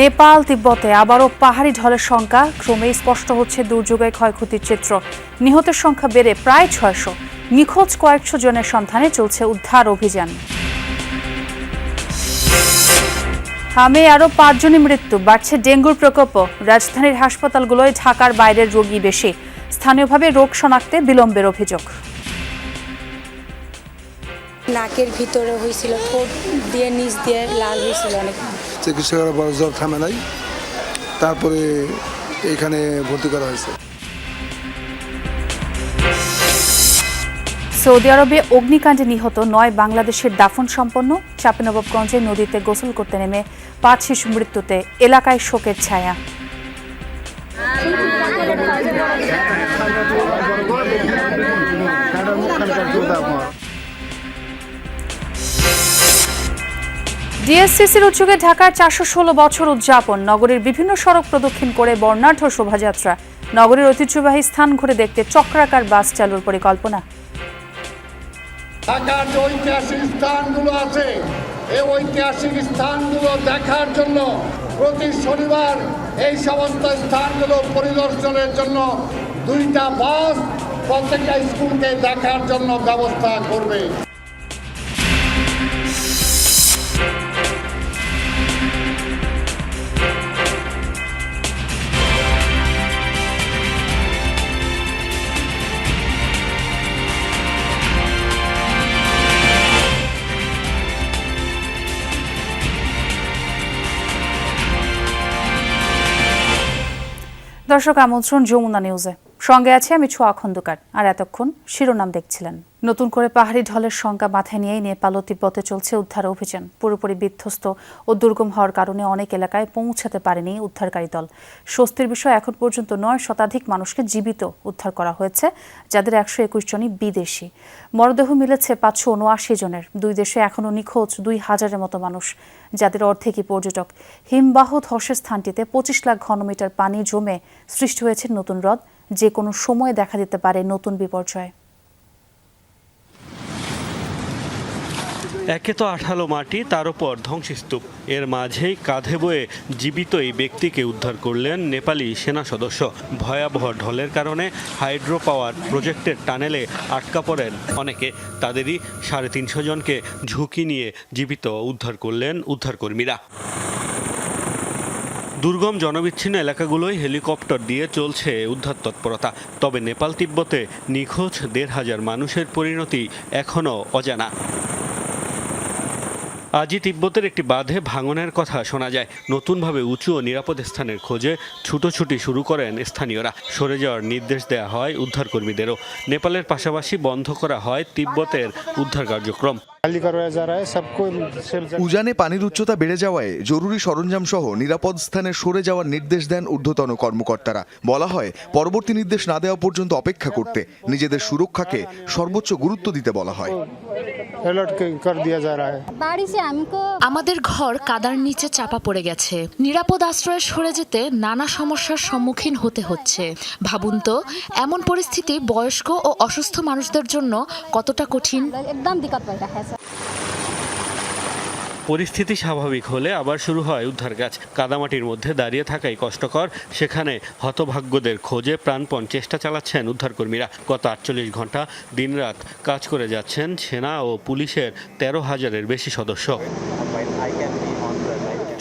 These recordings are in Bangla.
নেপাল তিব্বতে আবারও পাহাড়ি ঢলের সংখ্যা ক্রমেই স্পষ্ট হচ্ছে দুর্যোগে ক্ষয়ক্ষতির চিত্র। নিহতের সংখ্যা বেড়ে প্রায় ৬০০। নিখোঁজ কয়েকশো জনের সন্ধানে চলছে উদ্ধার অভিযান। হামে আরও ৫ জনের মৃত্যু, বাড়ছে ডেঙ্গুর প্রকোপ। রাজধানীর হাসপাতালগুলোয় ঢাকার বাইরের রোগী বেশি। স্থানীয়ভাবে রোগ শনাক্তে বিলম্বের অভিযোগ। নাকের ভিতরে হয়েছিল, ঠোঁট দিয়ে নিচ দিয়ে লাল হয়েছিল অনেক। চিকিৎসকের বড় জ্বর থামে নাই, তারপরে এখানে ভর্তি করা হয়েছে। সৌদি আরবে অগ্নিকাণ্ডে নিহত ৯ বাংলাদেশের দাফন সম্পন্ন। চাঁপাইনবাবগঞ্জে নদীতে গোসল করতে নেমে ৫ শিশু মৃত্যুতে এলাকায় শোকের ছায়া। ডিএসসিসির উদ্যোগে ঢাকার ৪১৬ বছর উদযাপন। নগরীর বিভিন্ন সড়ক প্রদক্ষিণ করে বর্ণাঢ্য শোভাযাত্রা। নগরীর ঐতিহ্যবাহী স্থান ঘুরে দেখতে চক্রাকার বাস চালুর পরিকল্পনা। ঢাকার যে ঐতিহাসিক স্থানগুলো আছে, এই ঐতিহাসিক স্থানগুলো দেখার জন্য প্রতি শনিবার এই সমস্ত স্থানগুলো পরিদর্শনের জন্য 2টা বাস প্রত্যেকটা স্কুলকে দেখার জন্য ব্যবস্থা করবে। দর্শক, আমন্ত্রণ যমুনা নিউজে। সঙ্গে আছে আমি ছোঁয়া খন্দকার। আর এতক্ষণ শিরোনাম দেখছিলেন। নতুন করে পাহাড়ি ঢলের সংখ্যা মাথায় নিয়েই নেপাল ও তিব্বতে চলছে উদ্ধার অভিযান। পুরোপুরি বিধ্বস্ত ও দুর্গম হওয়ার কারণে অনেক এলাকায় পৌঁছাতে পারেনি উদ্ধারকারী দল। স্বস্তির বিষয়, এখন পর্যন্ত ৯ শতাধিক মানুষকে জীবিত উদ্ধার করা হয়েছে, যাদের ১২১ জনই বিদেশি। মরদেহ মিলেছে ৫৭৯ জনের। দুই দেশে এখনও নিখোঁজ ২,০০০-এর মতো মানুষ, যাদের অর্ধেকই পর্যটক। হিমবাহ ধসের স্থানটিতে ২৫ লাখ ঘনমিটার পানি জমে সৃষ্টি হয়েছে নতুন হ্রদ। যে কোনো সময় দেখা দিতে পারে নতুন বিপর্যয়। একে তো আঠালো মাটি, তার উপর ধ্বংসস্তূপ। এর মাঝেই কাঁধে বয়ে জীবিত এই ব্যক্তিকে উদ্ধার করলেন নেপালি সেনা সদস্য। ভয়াবহ ঢলের কারণে হাইড্রো পাওয়ার প্রজেক্টের টানেলে আটকা পড়েন অনেকে। তাদেরই ৩৫০ জনকে ঝুঁকি নিয়ে জীবিত উদ্ধার করলেন উদ্ধারকর্মীরা। দুর্গম জনবিচ্ছিন্ন এলাকাগুলোয় হেলিকপ্টার দিয়ে চলছে উদ্ধার তৎপরতা। তবে নেপাল তিব্বতে নিখোঁজ ১৫০০ মানুষের পরিণতি এখনও অজানা। আজই তিব্বতের একটি বাঁধে ভাঙনের কথা শোনা যায়। নতুনভাবে উঁচু ও নিরাপদ স্থানের খোঁজে ছুটোছুটি শুরু করেন স্থানীয়রা। সরে যাওয়ার নির্দেশ দেওয়া হয় উদ্ধারকর্মীদেরও। নেপালের পাশাপাশি বন্ধ করা হয় তিব্বতের উদ্ধার কার্যক্রম। উজানে পানির উচ্চতা বেড়ে যাওয়ায় জরুরি সরঞ্জাম সহ নিরাপদ স্থানে সরে যাওয়ার নির্দেশ দেন ঊর্ধ্বতন কর্মকর্তারা। বলা হয়, পরবর্তী নির্দেশ না দেওয়া পর্যন্ত অপেক্ষা করতে, নিজেদের সুরক্ষাকে সর্বোচ্চ গুরুত্ব দিতে বলা হয়। আমাদের ঘর কাদার নিচে চাপা পড়ে গেছে। নিরাপদ আশ্রয়ে সরে যেতে নানা সমস্যার সম্মুখীন হতে হচ্ছে। ভাবুন তো, এমন পরিস্থিতি বয়স্ক ও অসুস্থ মানুষদের জন্য কতটা কঠিন। পরিস্থিতি স্বাভাবিক হলে আবার শুরু হয় উদ্ধার কাজ। কাদামাটির মধ্যে দাঁড়িয়ে থাকাই কষ্টকর। সেখানে হতভাগ্যদের খোঁজে প্রাণপণ চেষ্টা চালাচ্ছেন উদ্ধারকর্মীরা। গত ৪৮ ঘন্টা দিনরাত কাজ করে যাচ্ছেন সেনা ও পুলিশের ১৩,০০০-এর বেশি সদস্য।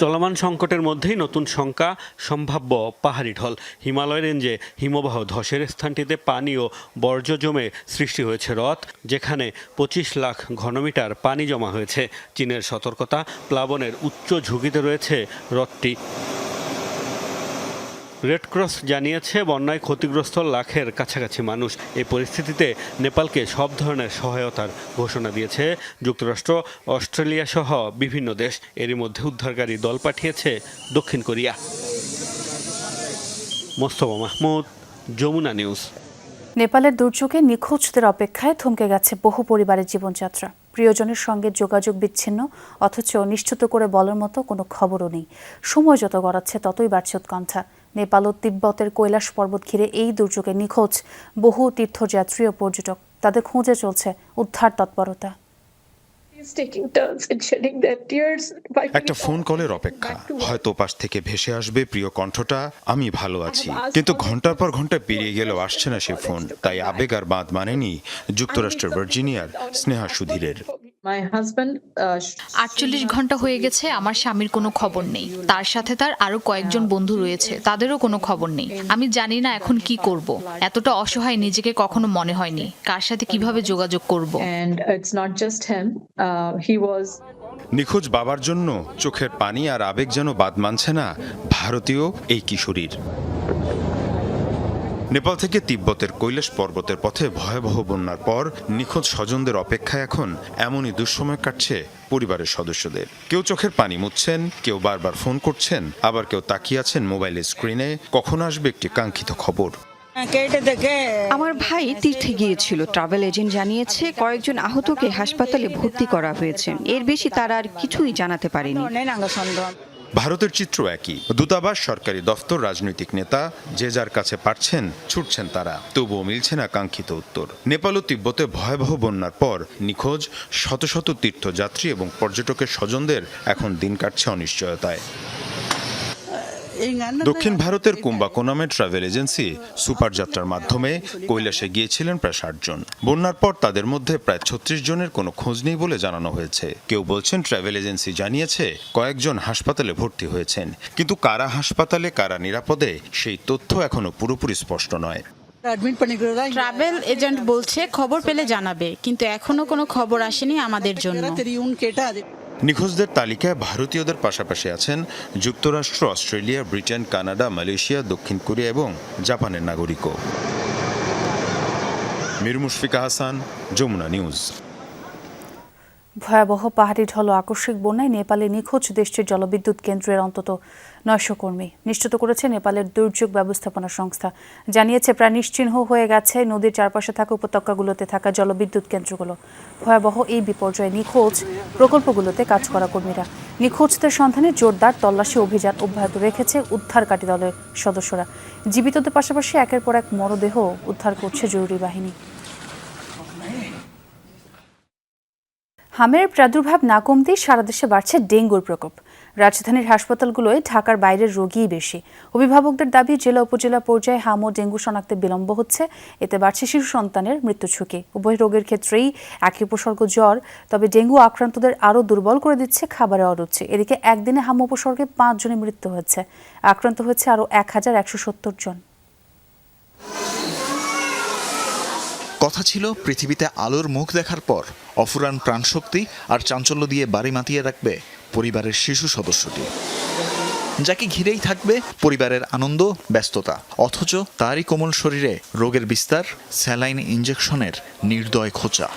চলমান সংকটের মধ্যেই নতুন শঙ্কা, সম্ভাব্য পাহাড়ি ঢল। হিমালয় রেঞ্জে হিমবাহ ধসের স্থানটিতে পানি ও বর্জ্য জমে সৃষ্টি হয়েছে হ্রদ, যেখানে ২৫ লাখ ঘনমিটার পানি জমা হয়েছে। চীনের সতর্কতা, প্লাবনের উচ্চ ঝুঁকিতে রয়েছে হ্রদটি। রেডক্রস জানিয়েছে, বন্যায় ক্ষতিগ্রস্ত লাখের কাছাকাছি মানুষ। এই পরিস্থিতিতে নেপালকে সব ধরনের সহায়তার ঘোষণা দিয়েছে যুক্তরাষ্ট্র, অস্ট্রেলিয়া সহ বিভিন্ন দেশ। এরই মধ্যে উদ্ধারকারী দল পাঠিয়েছে দক্ষিণ কোরিয়া। মোস্তফা মাহমুদ, যমুনা নিউজ। নেপালের দুর্যোগে নিখোঁজদের অপেক্ষায় থমকে গেছে বহু পরিবারের জীবনযাত্রা। প্রিয়জনের সঙ্গে যোগাযোগ বিচ্ছিন্ন, অথচ নিশ্চিত করে বলার মতো কোনো খবরও নেই। সময় যত গড়াচ্ছে ততই বাড়ছে উৎকণ্ঠা। নেপাল ও তিব্বতের কৈলাস পর্বত ঘিরে এই দুর্যোগে নিখোঁজ বহু তীর্থযাত্রী ও পর্যটক। তাদের খোঁজে চলছে উদ্ধার তৎপরতা। একটা ফোন কলের অপেক্ষা, হয়তো পাশ থেকে ভেসে আসবে প্রিয় কণ্ঠটা, আমি ভালো আছি, কিন্তু ঘন্টার পর ঘন্টা পেরিয়ে গেলেও আসছে না সে ফোন। তাই আবেগ আর বাঁধ মানেনি যুক্তরাষ্ট্রের ভার্জিনিয়ার স্নেহা সুধীরের। 48 ঘন্টা হয়ে গেছে, আমার স্বামীর কোনো খবর নেই। তার সাথে তার আরো কয়েকজন বন্ধু রয়েছে, তাদেরও কোনো খবর নেই। আমি জানি না এখন কি করব। এতটা অসহায় নিজেকে কখনো মনে হয়নি। কার সাথে কিভাবে যোগাযোগ করব। নিখোঁজ বাবার জন্য চোখের পানি আর আবেগ যেন বাদ মানছে না ভারতীয় এই কিশোরীর। নেপাল থেকে তিব্বতের কৈলাস পর্বতের পথে ভয়াবহ বন্যার পর নিখোঁজ স্বজনদের অপেক্ষায় এখন এমনই দুঃসময় কাটছে পরিবারের সদস্যদের। কেউ চোখের পানি মুছছেন, কেউ বারবার ফোন করছেন, আবার কেউ তাকিয়ে আছেন মোবাইলের স্ক্রিনে, কখন আসবে একটি কাঙ্ক্ষিত খবর। আমার ভাই তীর্থে গিয়েছিল। ট্রাভেল এজেন্ট জানিয়েছে কয়েকজন আহতকে হাসপাতালে ভর্তি করা হয়েছে। এর বেশি তারা আর কিছুই জানাতে পারেনি। ভারতের চিত্র একই। দূতাবাস, সরকারি দফতর, রাজনৈতিক নেতা, যে যার কাছে পারছেন ছুটছেন তারা, তবুও মিলছে না কাঙ্ক্ষিত উত্তর। নেপাল ও তিব্বতে ভয়াবহ বন্যার পর নিখোঁজ শত শত তীর্থযাত্রী এবং পর্যটকের স্বজনদের এখন দিন কাটছে অনিশ্চয়তায়। দক্ষিণ ভারতের কুম্বাকোনামে ট্রাভেল এজেন্সি সুপার যাত্রার মাধ্যমে কৈলাসে গিয়েছিলেন প্রায় 60 জন। বন্যার পর তাদের মধ্যে প্রায় 36 জনের কোনো খোঁজ নেই বলে জানানো হয়েছে। কেউ বলছেন ট্রাভেল এজেন্সি জানিয়েছে কয়েকজন হাসপাতালে ভর্তি হয়েছেন, কিন্তু কারা হাসপাতালে, কারা নিরাপদে, সেই তথ্য এখনো পুরোপুরি স্পষ্ট নয়। ট্রাভেল এজেন্ট বলছে খবর পেলে জানাবে, কিন্তু এখনো কোনো খবর আসেনি আমাদের জন্য। নিখোঁজদের তালিকায় ভারতীয়দের পাশাপাশি আছেন যুক্তরাষ্ট্র, অস্ট্রেলিয়া, ব্রিটেন, কানাডা, মালয়েশিয়া, দক্ষিণ কোরিয়া এবং জাপানের নাগরিকও। মীর মুশফিকা হাসান, যমুনা নিউজ। ভয়াবহ পাহাড়ি ঢল ও আকস্মিক বন্যায় নেপালে নিখোঁজ দেশটির জলবিদ্যুৎ কেন্দ্রের অন্তত 900 কর্মী নিশ্চিত করেছে নেপালের দুর্যোগ ব্যবস্থাপনা সংস্থা। জানিয়েছে প্রায় নিশ্চিহ্ন হয়ে গেছে নদীর চারপাশে থাকা উপত্যকাগুলোতে থাকা জলবিদ্যুৎ কেন্দ্রগুলো। ভয়াবহ এই বিপর্যয়ে নিখোঁজ প্রকল্পগুলোতে কাজ করা কর্মীরা। নিখোঁজদের সন্ধানে জোরদার তল্লাশি অভিযান অব্যাহত রেখেছে উদ্ধারকারী দলের সদস্যরা। জীবিতদের পাশাপাশি একের পর এক মরদেহ উদ্ধার করছে জরুরি বাহিনী। হামের প্রাদুর্ভাব না কমতেই সারা দেশে বাড়ছে ডেঙ্গুর প্রকোপ। রাজধানীর হাসপাতালগুলোয় ঢাকার বাইরের রোগীই বেশি। অভিভাবকদের দাবি, জেলা উপজেলা পর্যায়ে হাম ও ডেঙ্গু শনাক্তে বিলম্ব হচ্ছে, এতে বাড়ছে শিশু সন্তানের মৃত্যু ঝুঁকি। উভয় রোগের ক্ষেত্রেই একই উপসর্গ জ্বর, তবে ডেঙ্গু আক্রান্তদের আরও দুর্বল করে দিচ্ছে খাবারের অরুচি। এদিকে একদিনে হাম উপসর্গে 5 জনের মৃত্যু হয়েছে, আক্রান্ত হয়েছে আরও 1170 জন। কথা ছিল পৃথিবীতে আলোর মুখ দেখার পর অফুরান প্রাণশক্তি আর চাঞ্চল্য দিয়ে বাড়ি মাতিয়ে রাখবে পরিবারের শিশু সদস্যটি, যাকে ঘিরেই থাকবে পরিবারের আনন্দ, ব্যস্ততা। অথচ তারই কোমল শরীরে রোগের বিস্তার, স্যালাইন ইঞ্জেকশনের নির্দয় খোঁচা।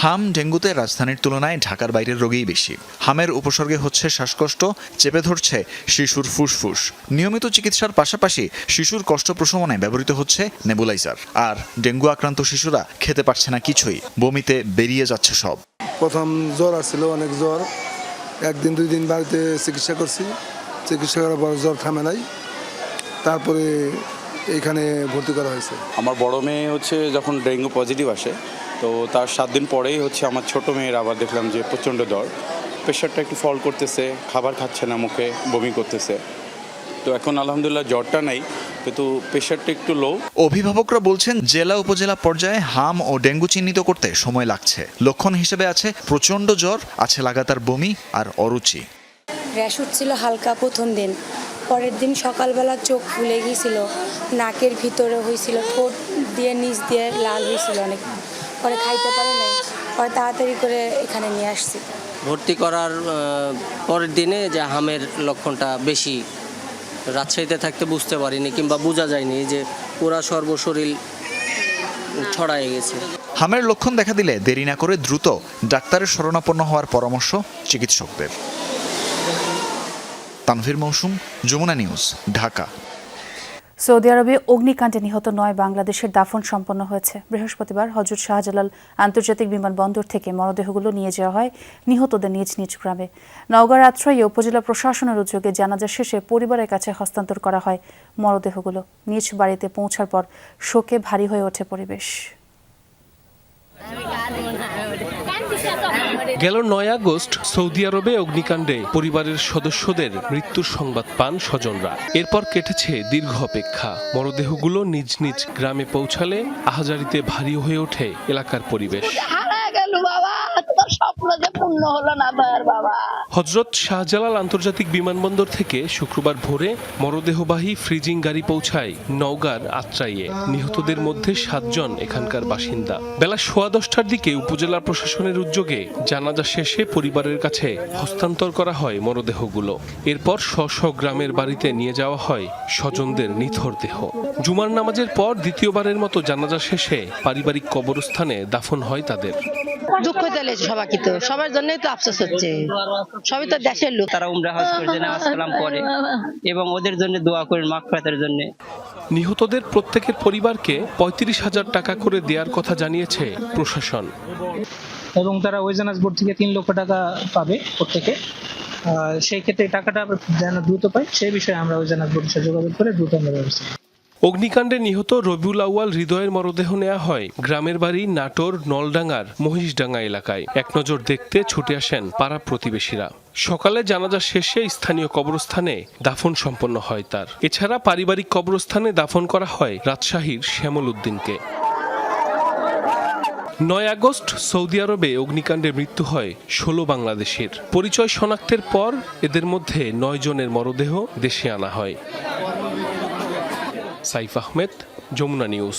হাম, ডেঙ্গুতে রাজধানীর তুলনায় ঢাকার বাইরের রোগীই বেশি। হামের উপসর্গে হচ্ছে শ্বাসকষ্ট, চেপে ধরছে শিশুর ফুসফুস। নিয়মিত চিকিৎসার পাশাপাশি শিশুর কষ্ট প্রশমনে ব্যবহৃত হচ্ছে নেবুলাইজার। আর ডেঙ্গু আক্রান্ত শিশুরা খেতে পারছে না কিছুই, বমিতে বেরিয়ে যাচ্ছে সব। প্রথম জ্বর আসছিল, অনেক জ্বর, 1 দিন 2 দিন বাড়িতে চিকিৎসা করছি। চিকিৎসা করার পর জ্বর থামে নাই, তারপরে এখানে ভর্তি করা হয়েছে। আমার বড় মেয়ে হচ্ছে যখন ডেঙ্গু পজিটিভ আসে, তো তার 7 দিন পরেই হচ্ছে আমার ছোট মেয়ের আবার দেখলাম যে প্রচণ্ড জ্বর, প্রেশারটা একটু ফল করতেছে, খাবার খাচ্ছে না, মুখে বমি করতেছে। তো এখন আলহামদুলিল্লাহ জ্বরটা নাই, কিন্তু প্রেশারটা একটু লো। অভিভাবকরা বলছেন জেলা উপজেলা পর্যায়ে হাম ও ডেঙ্গু চিহ্নিত করতে সময় লাগছে। লক্ষণ হিসেবে আছে প্রচণ্ড জ্বর, আছে লাগাতার বমি আর অরুচি। র্যাশ উঠছিল হালকা প্রথম দিন, পরের দিন সকালবেলা চোখ ফুলে গিয়েছিল, নাকের ভিতরে হয়েছিল, ঠোঁট দিয়ে নিচ দিয়ে লাল হয়েছিল অনেক, পরে খাইতে পারে নাই, পরে তাড়াতাড়ি করে এখানে নিয়ে আসছি। ভর্তি করার পরের দিনে যে হামের লক্ষণটা বেশি, রাজশাহীতে থাকতে বুঝতে পারিনি কিংবা বোঝা যায়নি যে পুরা সর্বশরীর ছড়ায় গেছে। হামের লক্ষণ দেখা দিলে দেরি না করে দ্রুত ডাক্তারের শরণাপন্ন হওয়ার পরামর্শ চিকিৎসকদের। তানভীর মৌসুম, যমুনা নিউজ, ঢাকা। সৌদি আরবে অগ্নিকাণ্ডে নিহত 9 বাংলাদেশের দাফন সম্পন্ন হয়েছে। বৃহস্পতিবার হযরত শাহজালাল আন্তর্জাতিক বিমানবন্দর থেকে মরদেহগুলো নিয়ে যাওয়া হয় নিহতদের নিজ নিজ গ্রামে। নওগাঁর আত্রাই উপজেলা প্রশাসনের উদ্যোগে জানাজা শেষে পরিবারের কাছে হস্তান্তর করা হয় মরদেহগুলো। নিজ বাড়িতে পৌঁছার পর শোকে ভারী হয়ে ওঠে পরিবেশ। গেল 9 আগস্ট সৌদি আরবে অগ্নিকাণ্ডে পরিবারের সদস্যদের মৃত্যুর সংবাদ পান স্বজনরা। এরপর কেটেছে দীর্ঘ অপেক্ষা। মরদেহগুলো নিজ নিজ গ্রামে পৌঁছালে আহাজারিতে ভারী হয়ে ওঠে এলাকার পরিবেশ। হযরত শাহজালাল আন্তর্জাতিক বিমানবন্দর থেকে শুক্রবার ভোরে মরদেহবাহী ফ্রিজিং গাড়ি পৌঁছায় নওগাঁর আত্রাইয়ে। নিহতদের মধ্যে 7 জন এখানকার বাসিন্দা। বেলা 10:15টার দিকে উপজেলা প্রশাসনের উদ্যোগে জানাজা শেষে পরিবারের কাছে হস্তান্তর করা হয় মরদেহগুলো। এরপর স্ব গ্রামের বাড়িতে নিয়ে যাওয়া হয় স্বজনদের নিথর দেহ। জুমার নামাজের পর দ্বিতীয়বারের মতো জানাজা শেষে পারিবারিক কবরস্থানে দাফন হয় তাদের। দুঃখ দিলে সবাইকে, তো সবার জন্যই তো আফসোস হচ্ছে, সবই তো দেশের লোক। তারা উমরা হজ করে নামাজ কালাম পড়ে এবং ওদের জন্য দোয়া করেন মাগফিরাতের জন্য। নিহতদের প্রত্যেকের পরিবারকে 35,000 টাকা করে দেওয়ার কথা জানিয়েছে প্রশাসন। এবং তারা ওই জানাজ বোর্ড থেকে 3 লক্ষ টাকা পাবে প্রত্যেকে। সেই ক্ষেত্রে টাকাটা যেন দ্রুত পায় সেই বিষয়ে আমরা ওই জানাজ বোর্ডের সাথে যোগাযোগ করে দ্রুত আমরা ব্যবস্থা। অগ্নিকাণ্ডে নিহত রবিউল আউয়াল হৃদয়ের মরদেহ নেওয়া হয় গ্রামের বাড়ি নাটোর নলডাঙ্গার মহিষডাঙ্গা এলাকায়। এক নজর দেখতে ছুটে আসেন পাড়া প্রতিবেশীরা। সকালে জানাজা শেষে স্থানীয় কবরস্থানে দাফন সম্পন্ন হয় তার। এছাড়া পারিবারিক কবরস্থানে দাফন করা হয় রাজশাহীর শ্যামল উদ্দিনকে। 9 আগস্ট সৌদি আরবে অগ্নিকাণ্ডে মৃত্যু হয় 16 বাংলাদেশের। পরিচয় শনাক্তের পর এদের মধ্যে 9 জনের মরদেহ দেশে আনা হয়। সাইফ আহমেদ, যমুনা নিউজ।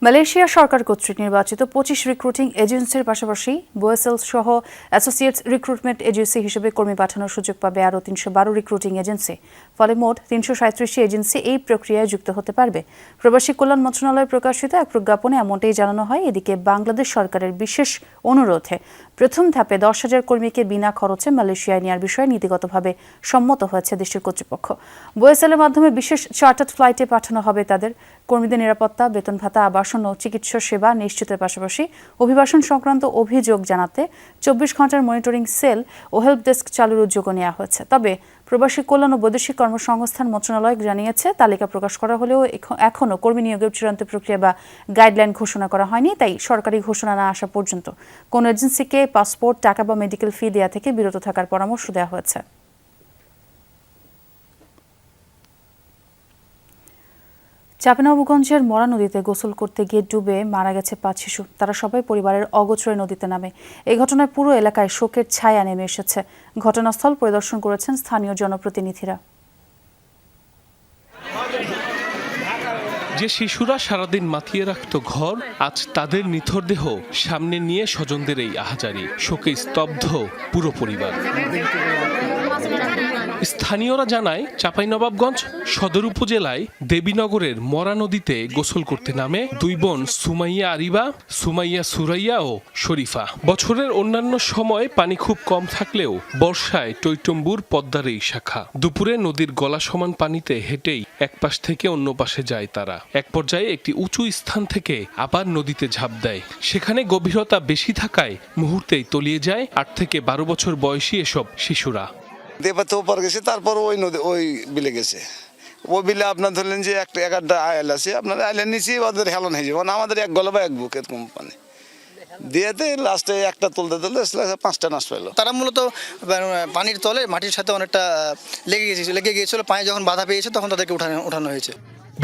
মালয়েশিয়া সরকার কর্তৃক নির্বাচিত 25 রিক্রুটিং এজেন্সির পাশাপাশি বোয়েসেল সহ অ্যাসোসিয়েটস রিক্রুটমেন্ট এজেন্সি হিসেবে কর্মী পাঠানোর সুযোগ পাবে আরও 312 রিক্রুটিং এজেন্সি। ফলে মোট 337টি এজেন্সি এই প্রক্রিয়ায় যুক্ত হতে পারবে। প্রবাসী কল্যাণ মন্ত্রণালয় প্রকাশিত এক প্রজ্ঞাপনে এমনটাই জানানো হয়। এদিকে বাংলাদেশ সরকারের বিশেষ অনুরোধে প্রথম ধাপে 10,000 কর্মীকে বিনা খরচে মালয়েশিয়ায় নেওয়ার বিষয়ে নীতিগতভাবে সম্মত হয়েছে দেশটির কর্তৃপক্ষ। বোয়েসেলের মাধ্যমে বিশেষ চার্টার্ড ফ্লাইটে পাঠানো হবে তাদের। কর্মীদের নিরাপত্তা, বেতন ভাতা, আবাসন ও চিকিৎসা সেবা নিশ্চিতের পাশাপাশি অভিবাসন সংক্রান্ত অভিযোগ জানাতে 24 ঘন্টার মনিটরিং সেল ও হেল্প ডেস্ক চালুর উদ্যোগও নেওয়া হয়েছে। তবে প্রবাসী কল্যাণ ও বৈদেশিক কর্মসংস্থান মন্ত্রণালয় জানিয়েছে, তালিকা প্রকাশ করা হলেও এখনও কর্মী নিয়োগের চূড়ান্ত প্রক্রিয়া বা গাইডলাইন ঘোষণা করা হয়নি। তাই সরকারি ঘোষণা না আসা পর্যন্ত কোনো এজেন্সিকে পাসপোর্ট, টাকা বা মেডিকেল ফি দেওয়া থেকে বিরত থাকার পরামর্শ দেওয়া হয়েছে। চাঁপাইনবাবগঞ্জের মরা নদীতে গোসল করতে গিয়ে ডুবে মারা গেছে 5 শিশু। তারা সবাই পরিবারের অগোচরে নদীতে নামে। এই ঘটনায় পুরো এলাকায় শোকের ছায়া নেমে এসেছে। ঘটনাস্থল পরিদর্শন করেছেন স্থানীয় জনপ্রতিনিধিরা। যে শিশুরা সারাদিন মাতিয়ে রাখত ঘর, আজ তাদের নিথর দেহ সামনে নিয়ে স্বজনদের এই আহাজারি। শোকে স্তব্ধ পুরো পরিবার। স্থানীয়রা জানায়, চাঁপাইনবাবগঞ্জ সদর উপজেলায় দেবীনগরের মরা নদীতে গোসল করতে নামে 2 বোন সুমাইয়া আরিবা, সুমাইয়া সুরাইয়া ও শরীফা। বছরের অন্যান্য সময় পানি খুব কম থাকলেও বর্ষায় টৈটম্বুর পদ্মার এই শাখা। দুপুরে নদীর গলা সমান পানিতে হেঁটেই এক পাশ থেকে অন্য পাশে যায় তারা। এক পর্যায়ে একটি উঁচু স্থান থেকে আবার নদীতে ঝাঁপ দেয়। সেখানে গভীরতা বেশি থাকায় মুহূর্তেই তলিয়ে যায় 8 থেকে 12 বছর বয়সী এসব শিশুরা। দেবাতে ওপার গেছে, তারপর ওই নদী ওই বিলে গেছে। ওই বিলে আপনার ধরলেন যে একটা আয়াল আছে, আপনার আয়ালের নিচে ওদের হেলন হয়ে যাবে। মানে আমাদের এক গলা বা এক বুক এরকম পানি দিয়েতে লাস্টে একটা তুলতে 5টা নাশ পাইলো। তারা মূলত পানির তলে মাটির সাথে অনেকটা লেগে গিয়েছিল। পানি যখন বাধা পেয়েছে তখন তাদেরকে উঠানো হয়েছে।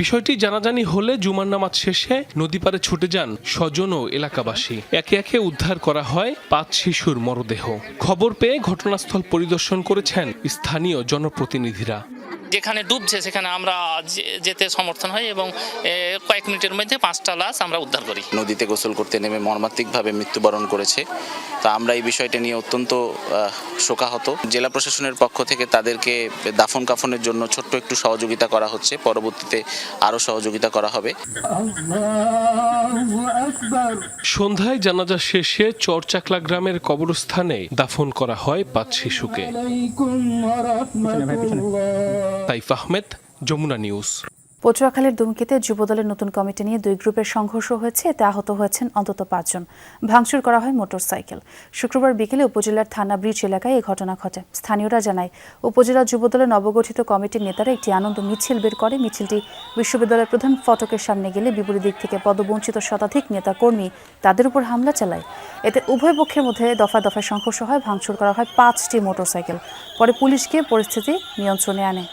বিষয়টি জানাজানি হলে জুমার নামাজ শেষে নদী পাড়ে ছুটে যান স্বজন ও এলাকাবাসী। একে একে উদ্ধার করা হয় 5 শিশুর মরদেহ। খবর পেয়ে ঘটনাস্থল পরিদর্শন করেছেন স্থানীয় জনপ্রতিনিধিরা। যেখানে ডুবছে সেখানে আমরা যেতে সমর্থন হই এবং কয়েক মিনিটের মধ্যে 5টা লাশ আমরা উদ্ধার করি। নদীতে গোসল করতে নেমে মর্মান্তিকভাবে মৃত্যুবরণ করেছে। তা আমরা এই বিষয়টা নিয়ে অত্যন্ত শোকাহত। জেলা প্রশাসনের পক্ষ থেকে তাদেরকে দাফন কাফনের জন্য ছোট্ট একটু সহযোগিতা করা হচ্ছে। পরবর্তীতে আরও সহযোগিতা করা হবে। সন্ধ্যায় জানাজা শেষে চরচাকলা গ্রামের কবরস্থানে দাফন করা হয় 5 শিশুকে। সাইফ আহমেদ, যমুনা নিউজ। পটুয়াখালীর দুমকিতে যুবদলের নতুন কমিটি নিয়ে 2 গ্রুপের সংঘর্ষ হয়েছে। এতে আহত হয়েছেন অন্তত 5 জন। ভাঙচুর করা হয় মোটরসাইকেল। শুক্রবার বিকেলে উপজেলার থানা ব্রিজ এলাকায় এই ঘটনা ঘটে। স্থানীয়রা জানায়, উপজেলা যুবদলের নবগঠিত কমিটির নেতারা একটি আনন্দ মিছিল বের করে। মিছিলটি বিশ্ববিদ্যালয়ের প্রধান ফটকের সামনে গেলে বিপরীত দিক থেকে পদবঞ্চিত শতাধিক নেতাকর্মী তাদের উপর হামলা চালায়। এতে উভয় পক্ষের মধ্যে দফায় দফায় সংঘর্ষ হয়। ভাঙচুর করা হয় 5টি মোটরসাইকেল। পরে পুলিশ গিয়ে পরিস্থিতি নিয়ন্ত্রণে আনে।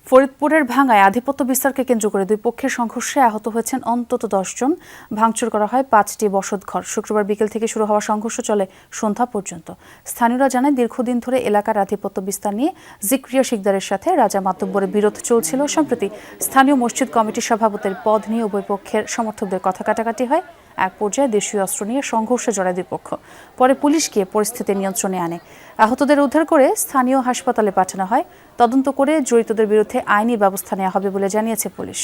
ফরিদপুরের ভাঙ্গায় আধিপত্য বিস্তারকে কেন্দ্র করে 2 পক্ষের সংঘর্ষে আহত হয়েছেন অন্তত 10 জন। ভাঙচুর করা হয় 5টি বসতঘর। শুক্রবার বিকেল থেকে শুরু হওয়া সংঘর্ষ চলে সন্ধ্যা পর্যন্ত। স্থানীয়রা জানায়, দীর্ঘদিন ধরে এলাকার আধিপত্য বিস্তার নিয়ে জিক্রিয়া শিকদারের সাথে রাজা মাতব্বরের বিরোধ চলছিল। সম্প্রতি স্থানীয় মসজিদ কমিটির সভাপতির পদ নিয়ে উভয় পক্ষের সমর্থকদের কথা কাটাকাটি হয়। এক পর্যায়ে দেশীয় অস্ত্র নিয়ে সংঘর্ষে জড়ায় 2 পক্ষ। পরে পুলিশ গিয়ে পরিস্থিতি নিয়ন্ত্রণে আনে। আহতদের উদ্ধার করে স্থানীয় হাসপাতালে পাঠানো হয়। তদন্ত করে জড়িতদের বিরুদ্ধে আইনি ব্যবস্থা নেওয়া হবে বলে জানিয়েছে পুলিশ।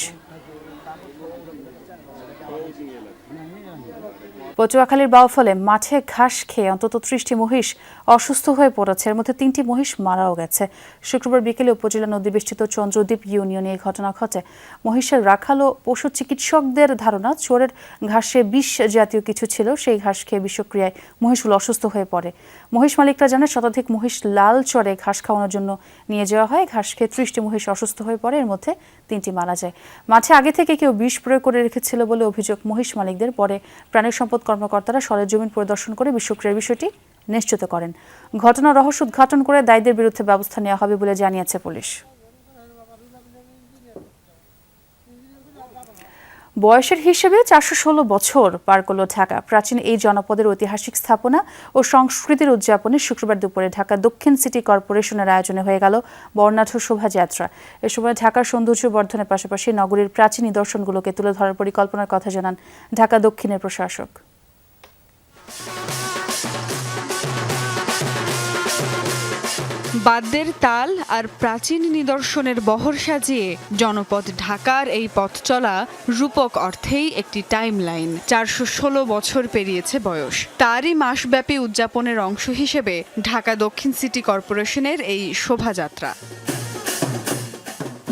পটুয়াখালীর বাউফলে মাঠে ঘাস খেয়ে অন্তত 30টি মহিষ অসুস্থ হয়ে পড়েছে। এর মধ্যে 3টি মহিষ মারাও গেছে। শুক্রবার বিকেলে উপজেলা নদীবেষ্টিত চন্দ্রদ্বীপ ইউনিয়নে এই ঘটনা ঘটে। মহিষের রাখাল ও পশু চিকিৎসকদের ধারণা, চোরের ঘাসে বিষ জাতীয় কিছু ছিল। সেই ঘাস খেয়ে বিষক্রিয়ায় মহিষগুলো অসুস্থ হয়ে পড়ে। মহিষ মালিকরা জানায়, শতাধিক মহিষ লাল চরে ঘাস খাওয়ানোর জন্য নিয়ে যাওয়া হয়। ঘাস খেয়ে 30টি মহিষ অসুস্থ হয়ে পড়ে। এর মধ্যে 3টি মারা যায়। মাঠে আগে থেকে কেউ বিষ প্রয়োগ করে রেখেছিল বলে অভিযোগ মহিষ মালিকদের। পরে প্রাণী সম্পদ কর্মকর্তারা সরেজমিন পরিদর্শন করে বিষক্রিয়ার বিষয়টি নিশ্চিত করেন। ঘটনার রহস্য উদ্ঘাটন করে দায়ীদের বিরুদ্ধে ব্যবস্থা নেওয়া হবে বলে জানিয়েছে পুলিশ। বয়সের হিসেবে 416 বছর পার করল ঢাকা। প্রাচীন এই জনপদের ঐতিহাসিক স্থাপনা ও সংস্কৃতির উদযাপনে শুক্রবার দুপুরে ঢাকা দক্ষিণ সিটি কর্পোরেশনের আয়োজনে হয়ে গেল বর্ণাঢ্য শোভাযাত্রা। এ সময় ঢাকার সৌন্দর্য বর্ধনের পাশাপাশি নগরীর প্রাচীন নিদর্শনগুলোকে তুলে ধরার পরিকল্পনার কথা জানান ঢাকা দক্ষিণের প্রশাসক। বাদ্যের তাল আর প্রাচীন নিদর্শনের বহর সাজিয়ে জনপদ ঢাকার এই পথ চলা রূপক অর্থেই একটি টাইমলাইন। 416 বছর পেরিয়েছে বয়স। তারই মাসব্যাপী উদযাপনের অংশ হিসেবে ঢাকা দক্ষিণ সিটি কর্পোরেশনের এই শোভাযাত্রা।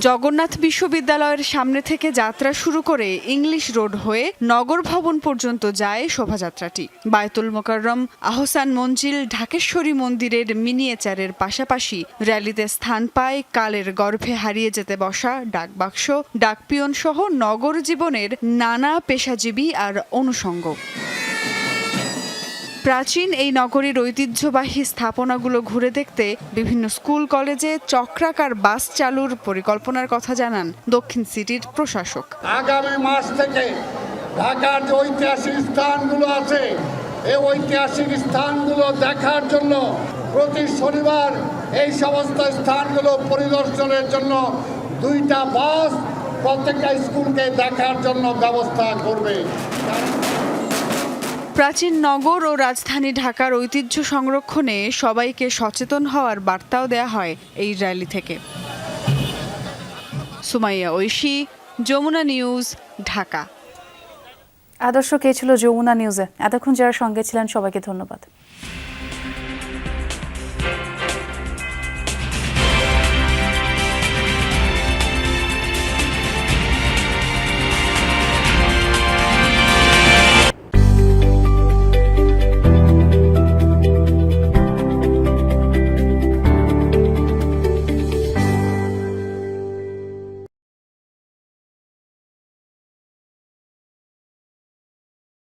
জগন্নাথ বিশ্ববিদ্যালয়ের সামনে থেকে যাত্রা শুরু করে ইংলিশ রোড হয়ে নগর ভবন পর্যন্ত যায় শোভাযাত্রাটি। বায়তুল মোকাররম, আহসান মঞ্জিল, ঢাকেশ্বরী মন্দিরের মিনিয়েচারের পাশাপাশি র্যালিতে স্থান পায় কালের গর্ভে হারিয়ে যেতে বসা ডাকবাক্স, ডাকপিয়ন সহ নগর জীবনের নানা পেশাজীবী আর অনুষঙ্গ। প্রাচীন এই নগরীর ঐতিহ্যবাহী স্থাপনাগুলো ঘুরে দেখতে বিভিন্ন স্কুল কলেজে চক্রাকার বাস চালুর পরিকল্পনার কথা জানান দক্ষিণ সিটির প্রশাসক। আগামী মাস থেকে ঢাকার যে ঐতিহাসিক স্থানগুলো আছে, এই ঐতিহাসিক স্থানগুলো দেখার জন্য প্রতি শনিবার এই সমস্ত স্থানগুলো পরিদর্শনের জন্য 2টা বাস প্রত্যেকটা স্কুলকে দেখার জন্য ব্যবস্থা করবে। প্রাচীন নগর ও রাজধানী ঢাকার ঐতিহ্য সংরক্ষণে সবাইকে সচেতন হওয়ার বার্তাও দেয়া হয় এই র্যালি থেকে। সুমাইয়া ঐশী, যমুনা নিউজ, ঢাকা। দর্শক, এই ছিল যমুনা নিউজে। এতক্ষণ যারা সঙ্গে ছিলেন সবাইকে ধন্যবাদ।